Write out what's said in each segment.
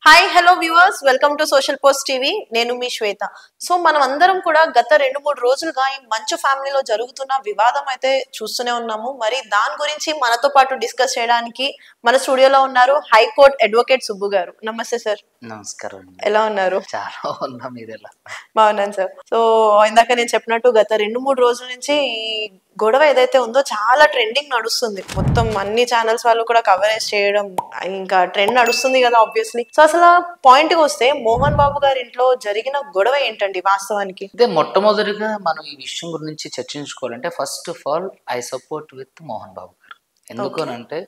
Hi hello viewers, welcome to social post TV. నేను మీ శ్వేత. So మనం అందరం కూడా గత 2-3 రోజులుగా ఈ మంచు ఫ్యామిలీలో జరుగుతున్న వివాదం అయితే చూస్తూనే ఉన్నాము. మరి దాని గురించి మనతో పాటు డిస్కస్ చేయడానికి మన స్టూడియోలో ఉన్నారు హైకోర్టు అడ్వకేట్ సుబ్బు గారు. నమస్తే సార్. నమస్కారం. ఎలా ఉన్నారు? చాలా బాగున్నా, మీరు ఎలా? బాగున్నాను సార్. సో ఇందాక నేను చెప్పినట్టు గత 2-3 రోజుల నుంచి ఈ గొడవ ఏదైతే ఉందో చాలా ట్రెండింగ్ నడుస్తుంది. మొత్తం అన్ని ఛానల్స్ వాళ్ళు కూడా కవరేజ్ చేయడం, ఇంకా ట్రెండ్ నడుస్తుంది కదా ఆబ్వియస్లీ. సో అసలు పాయింట్ కి వస్తే మోహన్ బాబు గారి ఇంట్లో జరిగిన గొడవ ఏంటండి వాస్తవానికి? అయితే మొట్టమొదటిగా మనం ఈ విషయం గురించి చర్చించుకోవాలంటే first of all I support with Mohan Babu గారు. ఎందుకు అంటే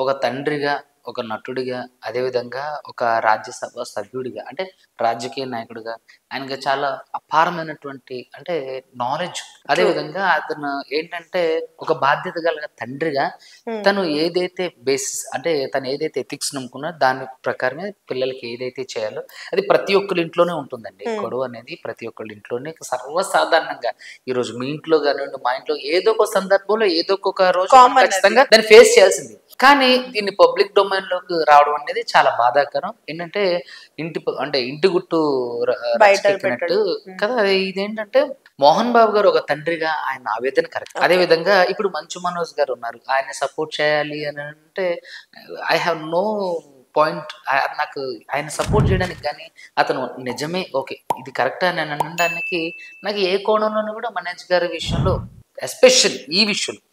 ఒక తండ్రిగా, ఒక నటుడిగా, అదేవిధంగా ఒక రాజ్యసభ సభ్యుడిగా, అంటే రాజకీయ నాయకుడిగా ఆయనకి చాలా అపారమైనటువంటి అంటే నాలెడ్జ్. అదేవిధంగా అతను ఏంటంటే ఒక బాధ్యత గల తండ్రిగా తను ఏదైతే బేసిస్ అంటే తను ఏదైతే ఎథిక్స్ నమ్ముకున్నా దాని ప్రకారమే పిల్లలకి ఏదైతే చేయాలో అది ప్రతి ఒక్కరి ఇంట్లోనే ఉంటుందండి. గొడవ అనేది ప్రతి ఒక్కరి ఇంట్లోనే సర్వసాధారణంగా. ఈ రోజు మీ ఇంట్లో కానివ్వండి, మా ఇంట్లో ఏదో ఒక సందర్భంలో ఏదో ఒక రోజు ఖచ్చితంగా దాన్ని ఫేస్ చేయాల్సింది. కానీ దీన్ని పబ్లిక్ డొమైన్ లోకి రావడం అనేది చాలా బాధాకరం. ఏంటంటే ఇంటి గుట్టు బయట కదా. ఇదేంటంటే మోహన్ బాబు గారు ఒక తండ్రిగా ఆయన ఆవేదన కరెక్ట్. అదే విధంగా ఇప్పుడు మంచు మనోజ్ గారు ఉన్నారు, ఆయన సపోర్ట్ చేయాలి అని అంటే ఐ హ్యావ్ నో పాయింట్. నాకు ఆయన సపోర్ట్ చేయడానికి కానీ అతను నిజమే ఓకే ఇది కరెక్ట్ అని అనడానికి నాకు ఏ కోణంలోనూ కూడా మనోజ్ గారి విషయంలో ఎస్పెషల్లీ ఈ విషయంలో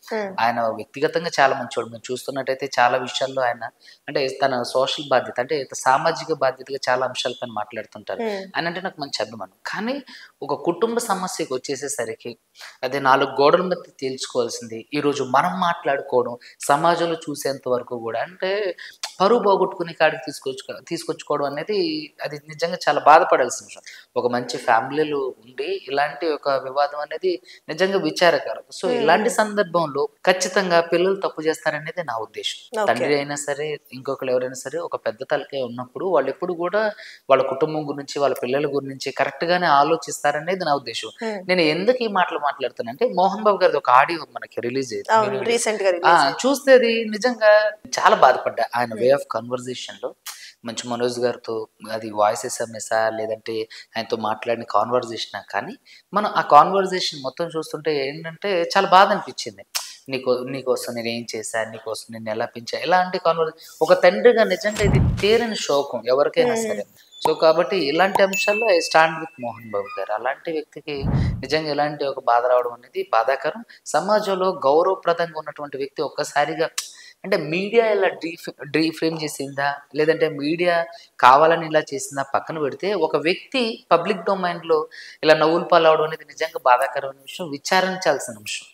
ఆయన వ్యక్తిగతంగా చాలా మంచివాడు. మీరు చూస్తున్నట్టయితే చాలా విషయాల్లో ఆయన అంటే తన సోషల్ బాధ్యత అంటే సామాజిక బాధ్యతగా చాలా అంశాలపైన మాట్లాడుతుంటారు. ఆయన అంటే నాకు మంచి అభిమానం. కానీ ఒక కుటుంబ సమస్యకు వచ్చేసేసరికి అదే 4 గోడల మధ్య తేల్చుకోవాల్సింది ఈరోజు మనం మాట్లాడుకోవడం సమాజంలో చూసేంత వరకు కూడా అంటే పరువు పోగొట్టుకునే కాడికి తీసుకొచ్చుకోవడం అనేది అది నిజంగా చాలా బాధపడాల్సిన విషయం. ఒక మంచి ఫ్యామిలీలో ఉండి ఇలాంటి ఒక వివాదం అనేది నిజంగా విచారకరం. సో ఇలాంటి సందర్భంలో ఖచ్చితంగా పిల్లలు తప్పు చేస్తారనేది నా ఉద్దేశం. తండ్రి అయినా సరే ఇంకొకరు ఎవరైనా సరే ఒక పెద్ద తలకే ఉన్నప్పుడు వాళ్ళు ఎప్పుడు కూడా వాళ్ళ కుటుంబం గురించి వాళ్ళ పిల్లల గురించి కరెక్ట్ గానే ఆలోచిస్తారనేది నా ఉద్దేశం. నేను ఎందుకు ఈ మాటలు మాట్లాడుతానంటే మోహన్ బాబు గారిది ఒక ఆడియో మనకి రిలీజ్ అయింది. చూస్తే అది నిజంగా చాలా బాధపడ్డా. ఆయన వే ఆఫ్ కన్వర్జేషన్ లో మంచి మనోజ్ గారితో అది వాయిస్ ఎస్ఎంఎసా లేదంటే ఆయనతో మాట్లాడిన కాన్వర్జేషనా, కానీ మనం ఆ కాన్వర్జేషన్ మొత్తం చూస్తుంటే ఏంటంటే చాలా బాధ అనిపించింది. నీకోసం నేను ఏం చేశాను, నీకోసం నేను ఎలా పెంచా, ఇలాంటి కాన్వర్జేషన్ ఒక తండ్రిగా నిజంగా ఇది తీరని శోకం ఎవరికైనా సరే. సో కాబట్టి ఇలాంటి అంశాల్లో I stand with Mohan Babu గారు. అలాంటి వ్యక్తికి నిజంగా ఇలాంటి ఒక బాధ రావడం అనేది బాధాకరం. సమాజంలో గౌరవప్రదంగా ఉన్నటువంటి వ్యక్తి ఒక్కసారిగా అంటే మీడియా ఇలా డీఫ్రేమ్ చేసిందా లేదంటే మీడియా కావాలని ఇలా చేసిందా పక్కన పెడితే ఒక వ్యక్తి పబ్లిక్ డొమైన్లో ఇలా నవ్వులు పాలవడం అనేది నిజంగా బాధాకరమైన విషయం, విచారించాల్సిన విషయం.